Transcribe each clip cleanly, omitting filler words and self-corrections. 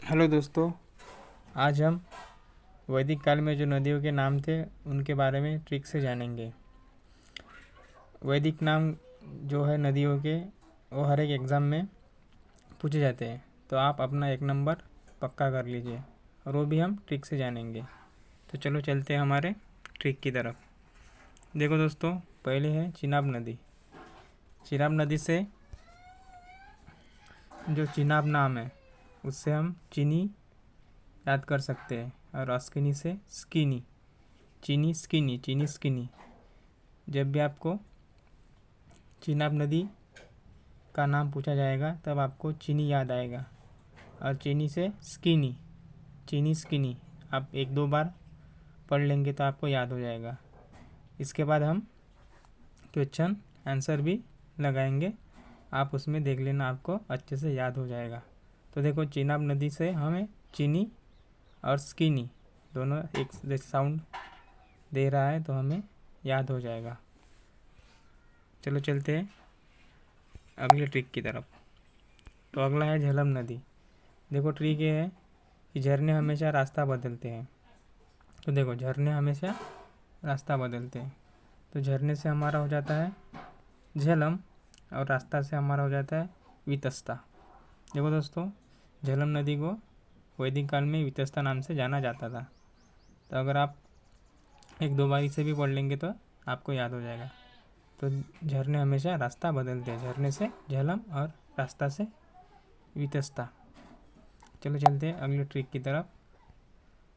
Hello दोस्तों, आज हम वैदिक काल में जो नदियों के नाम थे उनके बारे में ट्रिक से जानेंगे। वैदिक नाम जो है नदियों के, वो हर एक एग्ज़ाम में पूछे जाते हैं, तो आप अपना 1 नंबर पक्का कर लीजिए और वो भी हम ट्रिक से जानेंगे। तो चलो चलते हैं हमारे ट्रिक की तरफ। देखो दोस्तों, पहले है चिनाब नदी। चिनाब नदी से जो चिनाब नाम है उससे हम चीनी याद कर सकते हैं, और अस्किनी से स्किनी, चीनी स्किनी। जब भी आपको चिनाब नदी का नाम पूछा जाएगा तब आपको चीनी याद आएगा, और चीनी से स्किनी, चीनी स्किनी आप 1-2 बार पढ़ लेंगे तो आपको याद हो जाएगा। इसके बाद हम क्वेश्चन आंसर भी लगाएंगे, आप उसमें देख लेना, आपको अच्छे से याद हो जाएगा। तो देखो, चिनाब नदी से हमें चीनी और स्किनी दोनों एक जैसे साउंड दे रहा है, तो हमें याद हो जाएगा। चलो चलते हैं अगले ट्रिक की तरफ। तो अगला है झेलम नदी। देखो, ट्रिक ये है कि झरने हमेशा रास्ता बदलते हैं। तो देखो, झरने हमेशा रास्ता बदलते हैं, तो झरने से हमारा हो जाता है झेलम, और रास्ता से हमारा हो जाता है वितस्ता। देखो दोस्तों, झेलम नदी को वैदिक काल में वितस्ता नाम से जाना जाता था। तो अगर आप 1-2 बार इसे भी पढ़ लेंगे तो आपको याद हो जाएगा। तो झरने हमेशा रास्ता बदलते हैं, झरने से झेलम और रास्ता से वितस्ता। चलो चलते हैं अगले ट्रिक की तरफ।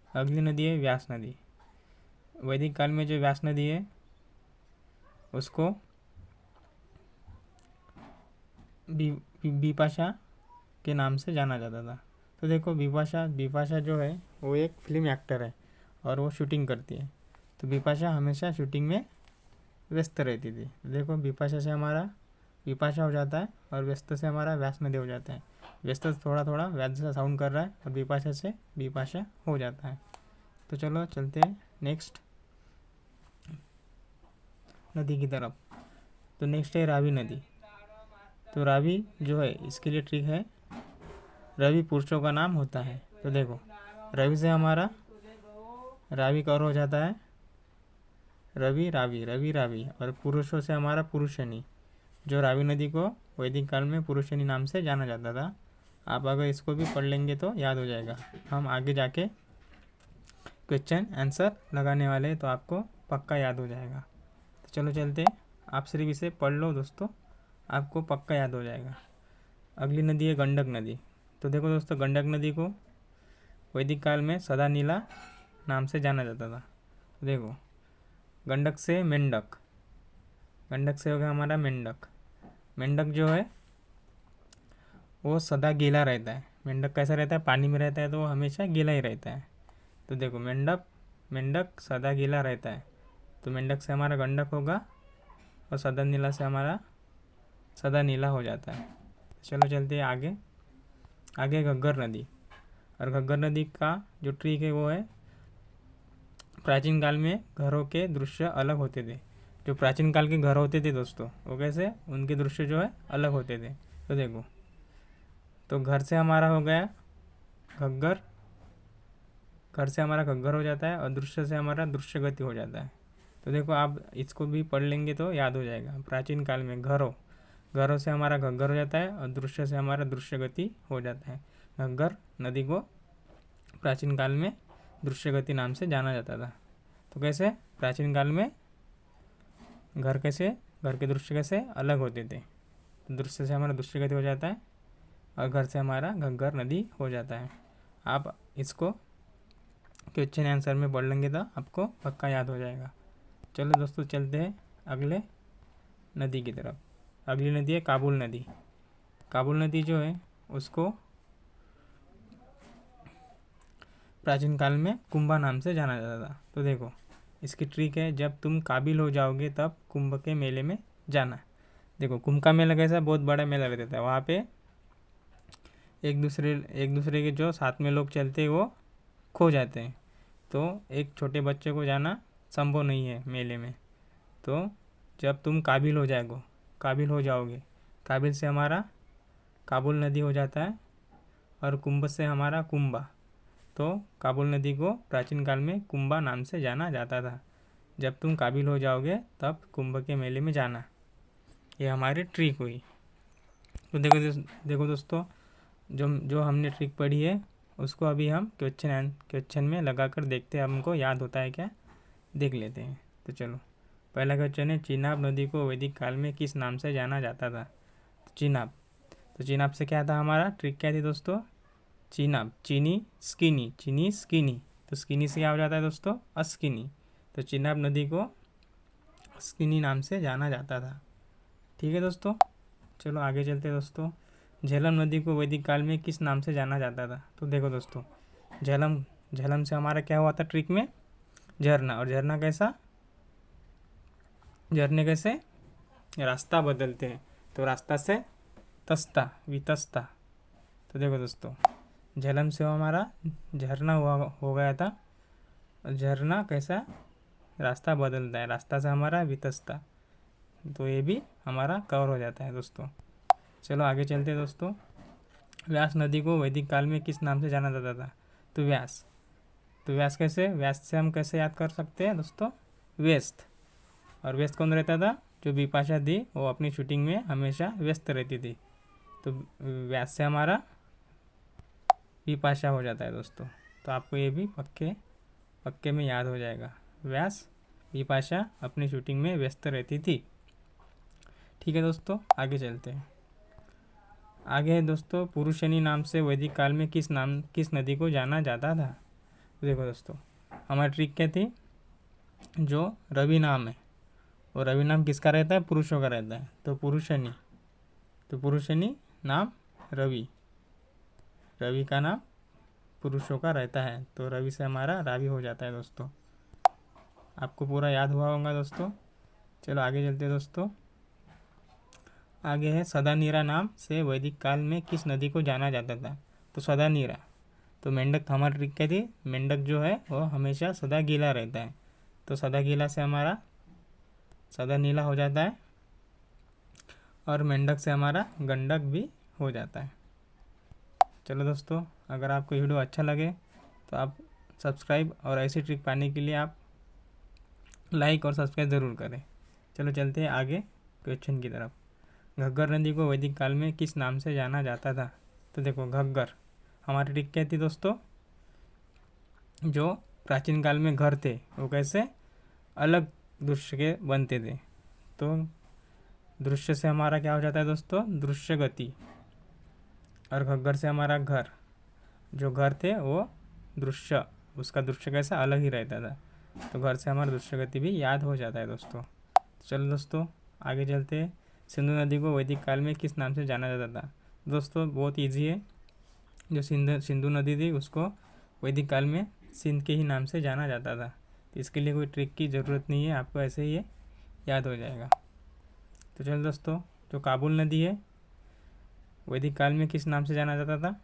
अगली नदी है व्यास नदी। वैदिक काल में जो व्यास नदी है उसको बिपाशा के नाम से जाना जाता था। तो देखो, बिपाशा जो है वो एक फिल्म एक्टर है और वो शूटिंग करती है। तो बिपाशा हमेशा शूटिंग में व्यस्त रहती थी। तो देखो, बिपाशा से हमारा विपाशा हो जाता है, और व्यस्त से हमारा व्यास नदी हो जाता है। व्यस्त थोड़ा थोड़ा व्यास जैसा साउंड कर रहा है, और विपाशा से बिपाशा हो जाता है। तो चलो चलते हैं नेक्स्ट नदी की तरफ। तो नेक्स्ट है रावी नदी। तो रावी जो है, इसके लिए ट्रिक है, रवि पुरुषों का नाम होता है। तो देखो, रवि से हमारा रावी कौर हो जाता है रवि रावी, रवि रावी, और पुरुषों से हमारा पुरुषनी। जो रावी नदी को वैदिक काल में पुरुषनी नाम से जाना जाता था। आप अगर इसको भी पढ़ लेंगे तो याद हो जाएगा। हम आगे जाके क्वेश्चन आंसर लगाने वाले हैं, तो आपको पक्का याद हो जाएगा। तो चलो चलते हैं, आप सिर्फ इसे पढ़ लो दोस्तों, आपको पक्का याद हो जाएगा। अगली नदी है गंडक नदी। तो देखो दोस्तों, गंडक नदी को वैदिक काल में सदा नीला नाम से जाना जाता था। तो देखो, गंडक से मेंढक, गंडक से हो गया हमारा मेंढक। मेंढक जो है वो सदा गीला रहता है। मेंढक कैसा रहता है? पानी में रहता है तो वो हमेशा गीला ही रहता है। तो देखो, मेंढक मेंढक सदा गीला रहता है, तो मेंढक से हमारा गंडक होगा, और सदा नीला से हमारा सदा नीला हो जाता है। चलो चलते हैं आगे। आगे घग्गर नदी। और घग्गर नदी का जो ट्रिक है वो है, प्राचीन काल में घरों के दृश्य अलग होते थे। जो प्राचीन काल के घर होते थे दोस्तों, वो कैसे, उनके दृश्य जो है अलग होते थे। तो देखो, तो घर से हमारा हो गया घग्गर, घर से हमारा घग्गर हो जाता है, और दृश्य से हमारा दृश्य गति हो जाता है। तो देखो, आप इसको भी पढ़ लेंगे तो याद हो जाएगा। प्राचीन काल में घरों घरों से हमारा घग्गर हो जाता है, और दृश्य से हमारा दृश्य गति हो जाता है। घग्गर नदी को प्राचीन काल में दृश्य गति नाम से जाना जाता था। तो कैसे, प्राचीन काल में घर के दृश्य कैसे अलग होते थे। तो दृश्य से हमारा दृश्य गति हो जाता है, और घर से हमारा घग्गर नदी हो जाता है। आप इसको क्वेश्चन आंसर में पढ़ लेंगे तो आपको पक्का याद हो जाएगा। चलो दोस्तों, चलते हैं अगले नदी की तरफ। अगली नदी है काबुल नदी। काबुल नदी जो है उसको प्राचीन काल में कुंभा नाम से जाना जाता था। तो देखो, इसकी ट्रिक है, जब तुम काबिल हो जाओगे तब कुंभ के मेले में जाना। देखो, कुंभ का मेला कैसा, बहुत बड़ा मेला रहता है। वहाँ पे एक दूसरे के जो साथ में लोग चलते हैं वो खो जाते हैं। तो एक छोटे बच्चे को जाना संभव नहीं है मेले में। तो जब तुम काबिल हो जाओगे, काबिल से हमारा काबुल नदी हो जाता है, और कुंभ से हमारा कुंभा। तो काबुल नदी को प्राचीन काल में कुंभा नाम से जाना जाता था। जब तुम काबिल हो जाओगे तब कुंभ के मेले में जाना। ये हमारी ट्रिक हुई। तो देखो दोस्तों, जो हमने ट्रिक पढ़ी है उसको अभी हम क्वेश्चन में लगा कर देखते हैं, हमको याद होता है क्या, देख लेते हैं। तो चलो, पहला क्वेश्चन है, चिनाब नदी को वैदिक काल में किस नाम से जाना जाता था? चिनाब। तो चिनाब से क्या था, हमारा ट्रिक क्या थी दोस्तों? चिनाब, चीनी स्किनी। तो स्किनी से क्या हो जाता है दोस्तों? अस्किनी। तो चिनाब नदी को स्किनी नाम से जाना जाता था। ठीक है दोस्तों, चलो आगे चलते हैं दोस्तों। झेलम नदी को वैदिक काल में किस नाम से जाना जाता था? तो देखो दोस्तों, झेलम से हमारा क्या हुआ था ट्रिक में? झरना। और झरना कैसा? झरने कैसे रास्ता बदलते हैं, तो रास्ता से तस्ता, वितस्ता। तो देखो दोस्तों, झेलम से हमारा झरना हो गया था। झरना कैसा रास्ता बदलता है, रास्ता से हमारा वितस्ता। तो ये भी हमारा कवर हो जाता है दोस्तों। चलो आगे चलते हैं दोस्तों। व्यास नदी को वैदिक काल में किस नाम से जाना जाता था? तो व्यास। तो व्यास से हम कैसे याद कर सकते हैं दोस्तों? व्यस्त। और व्यस्त कौन रहता था? जो बिपाशा थी वो अपनी शूटिंग में हमेशा व्यस्त रहती थी। तो व्यास से हमारा बिपाशा हो जाता है दोस्तों। तो आपको ये भी पक्के में याद हो जाएगा। व्यास, बिपाशा अपनी शूटिंग में व्यस्त रहती थी। ठीक है दोस्तों, आगे चलते हैं। आगे है दोस्तों, पुरुषनी नाम से वैदिक काल में किस नदी को जाना जाता था? तो देखो दोस्तों, हमारी ट्रिक क्या थी? जो रवि नाम है, और रवि नाम किसका रहता है? पुरुषों का रहता है। तो पुरुषनी नाम रवि का नाम पुरुषों का रहता है। तो रवि से हमारा रावी हो जाता है दोस्तों। आपको पूरा याद हुआ होगा दोस्तों। चलो आगे चलते हैं दोस्तों। आगे है, सदानीरा नाम से वैदिक काल में किस नदी को जाना जाता था? तो सदानीरा। तो मेंढक, हमारी ट्रिक क्या थी? मेंढक जो है वो हमेशा सदा गीला रहता है। तो सदा गीला से हमारा सदा नीला हो जाता है, और मेंढक से हमारा गंडक भी हो जाता है। चलो दोस्तों, अगर आपको वीडियो अच्छा लगे तो आप सब्सक्राइब, और ऐसी ट्रिक पाने के लिए आप लाइक और सब्सक्राइब ज़रूर करें। चलो चलते हैं आगे क्वेश्चन की तरफ। घग्गर नदी को वैदिक काल में किस नाम से जाना जाता था? तो देखो, घग्गर, हमारी ट्रिक क्या थी दोस्तों? जो प्राचीन काल में घर थे वो कैसे अलग दृश्य के बनते थे। तो दृश्य से हमारा क्या हो जाता है दोस्तों? दृश्य गति। और घग्गर से हमारा घर, जो घर थे वो दृश्य, उसका दृश्य कैसा अलग ही रहता था। तो घर से हमारा दृश्य गति भी याद हो जाता है दोस्तों। चलो दोस्तों, आगे चलते हैं। सिंधु नदी को वैदिक काल में किस नाम से जाना जाता था? दोस्तों बहुत इजी है। जो सिंधु नदी थी उसको वैदिक काल में सिंध के ही नाम से जाना जाता था। तो इसके लिए कोई ट्रिक की ज़रूरत नहीं है, आपको ऐसे ही ये याद हो जाएगा। तो चलो दोस्तों, जो काबुल नदी है वैदिक काल में किस नाम से जाना जाता था?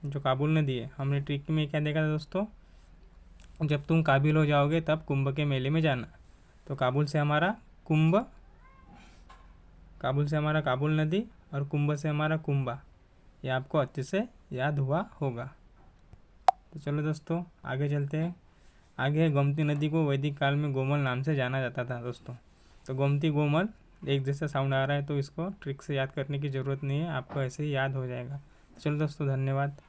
जो काबुल नदी है, हमने ट्रिक में क्या देखा था दोस्तों? जब तुम काबिल हो जाओगे तब कुंभ के मेले में जाना। तो काबुल से हमारा काबुल नदी, और कुंभ से हमारा कुंभा। ये आपको अच्छे से याद हुआ होगा। तो चलो दोस्तों, आगे चलते हैं। आगे है, गोमती नदी को वैदिक काल में गोमल नाम से जाना जाता था दोस्तों। तो गोमती, गोमल एक जैसा साउंड आ रहा है, तो इसको ट्रिक से याद करने की ज़रूरत नहीं है, आपको ऐसे ही याद हो जाएगा। तो चलो दोस्तों, धन्यवाद।